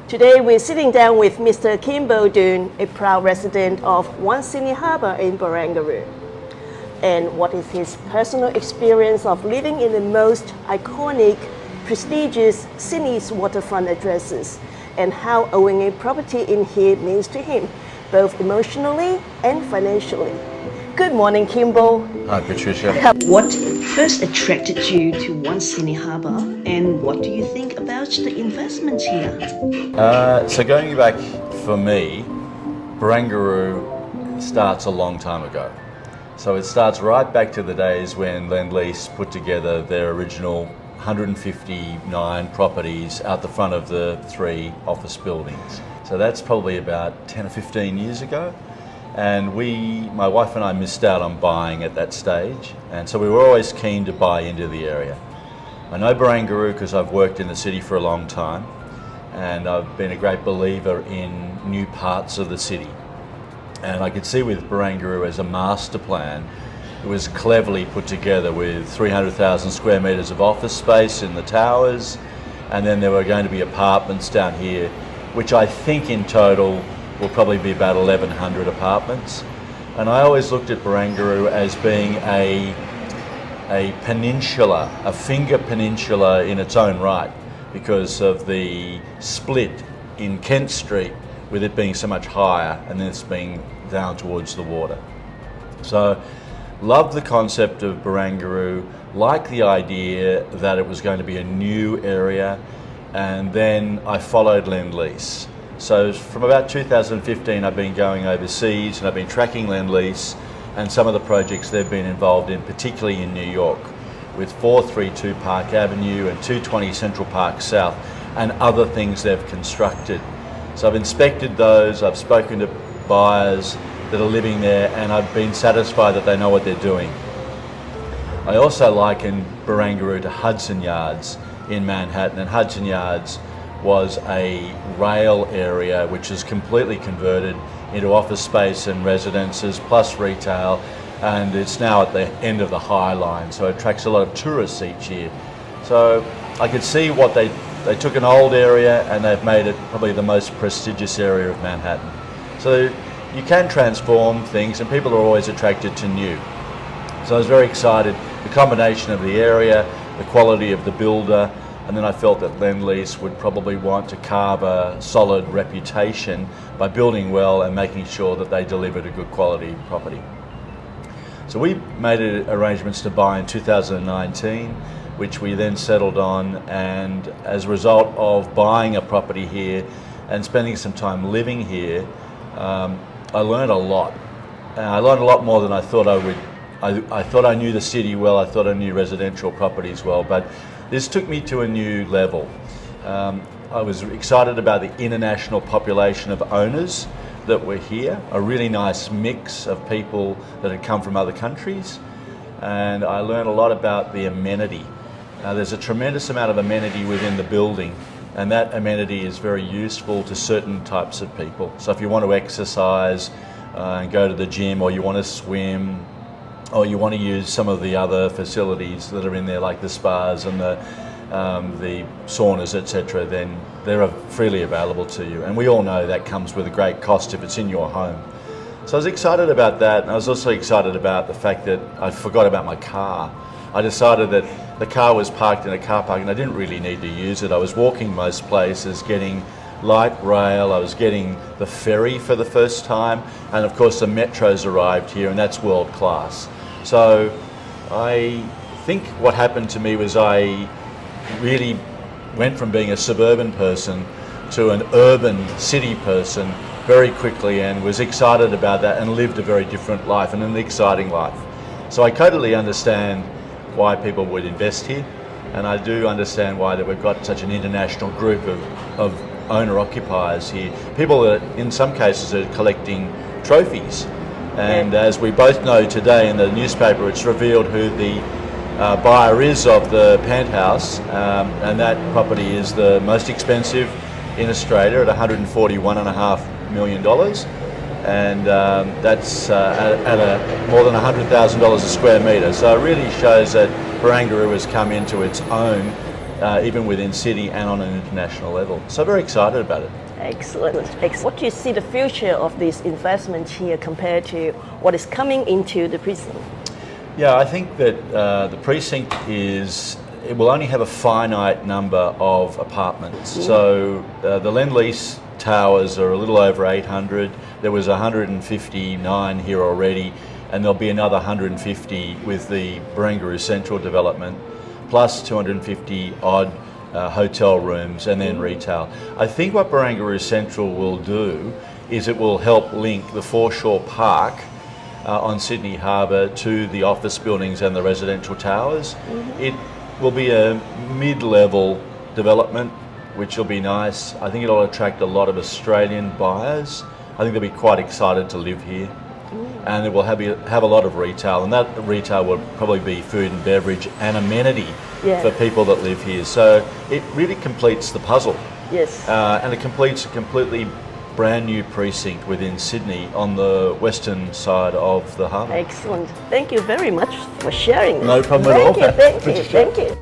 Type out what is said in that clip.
Today we're sitting down with Mr. Kymbal Dunne, a proud resident of One Sydney Harbour in Barangaroo. And what is his personal experience of living in the most iconic, prestigious Sydney's waterfront addresses, and how owning a property in here means to him, both emotionally and financially. Good morning, Kymbal. Hi, Patricia. What first attracted you to One Sydney Harbour, and what do you think about the investments here? So going back for me, Barangaroo starts a long time ago. So it starts right back to the days when Lend-Lease put together their original 159 properties out the front of the 3 office buildings. So that's probably about 10 or 15 years ago. And my wife and I missed out on buying at that stage. And so we were always keen to buy into the area. I know Barangaroo because I've worked in the city for a long time. And I've been a great believer in new parts of the city. And I could see with Barangaroo as a master plan, it was cleverly put together with 300,000 square metres of office space in the towers, and then there were going to be apartments down here, which I think in total will probably be about 1,100 apartments. And I always looked at Barangaroo as being a peninsula, a finger peninsula in its own right, because of the split in Kent Street, with it being so much higher and then it's being down towards the water. So loved the concept of Barangaroo, liked the idea that it was going to be a new area, and then I followed Lend-Lease. So from about 2015 I've been going overseas and I've been tracking Lend-Lease and some of the projects they've been involved in, particularly in New York, with 432 Park Avenue and 220 Central Park South and other things they've constructed. So I've inspected those, I've spoken to buyers that are living there, and I've been satisfied that they know what they're doing. I also liken Barangaroo to Hudson Yards in Manhattan, and Hudson Yards was a rail area which is completely converted into office space and residences plus retail, and it's now at the end of the High Line, so it attracts a lot of tourists each year. So I could see what they took an old area and they've made it probably the most prestigious area of Manhattan. So you can transform things, and people are always attracted to new. So I was very excited, the combination of the area, the quality of the builder, and then I felt that Lend-Lease would probably want to carve a solid reputation by building well and making sure that they delivered a good quality property. So we made arrangements to buy in 2019, which we then settled on, and as a result of buying a property here and spending some time living here, I learned a lot. I learned a lot more than I thought I would. I thought I knew the city well, I thought I knew residential properties well, but this took me to a new level. I was excited about the international population of owners that were here, a really nice mix of people that had come from other countries, and I learned a lot about the amenity. There's a tremendous amount of amenity within the building, and that amenity is very useful to certain types of people. So if you want to exercise and go to the gym, or you want to swim, or you want to use some of the other facilities that are in there, like the spas and the saunas, etc., then they're freely available to you. And we all know that comes with a great cost if it's in your home. So I was excited about that, and I was also excited about the fact that I forgot about my car. I decided that the car was parked in a car park and I didn't really need to use it. I was walking most places, getting light rail, I was getting the ferry for the first time, and of course the metro's arrived here, and that's world class. So I think what happened to me was I really went from being a suburban person to an urban city person very quickly, and was excited about that and lived a very different life, and an exciting life. So I totally understand why people would invest here, and I do understand why that we've got such an international group of owner-occupiers here. People that in some cases are collecting trophies, and as we both know today in the newspaper, it's revealed who the buyer is of the penthouse, and that property is the most expensive in Australia at $141.5 million, and that's at more than $100,000 a square metre. So it really shows that Barangaroo has come into its own even within Sydney and on an international level. So very excited about it. Excellent. What do you see the future of this investment here compared to what is coming into the precinct? Yeah, I think that the precinct it will only have a finite number of apartments. So the Lend-Lease towers are a little over 800. There was 159 here already, and there'll be another 150 with the Barangaroo Central development, plus 250 odd hotel rooms and then retail. I think what Barangaroo Central will do is it will help link the foreshore park on Sydney Harbour to the office buildings and the residential towers. It will be a mid-level development, which will be nice. I think it'll attract a lot of Australian buyers. I think they'll be quite excited to live here. And it will have a lot of retail, and that retail will probably be food and beverage and amenity for people that live here. So it really completes the puzzle. Yes. And it completes a completely brand new precinct within Sydney on the western side of the harbour. Excellent. Thank you very much for sharing this. No problem at all. Thank you.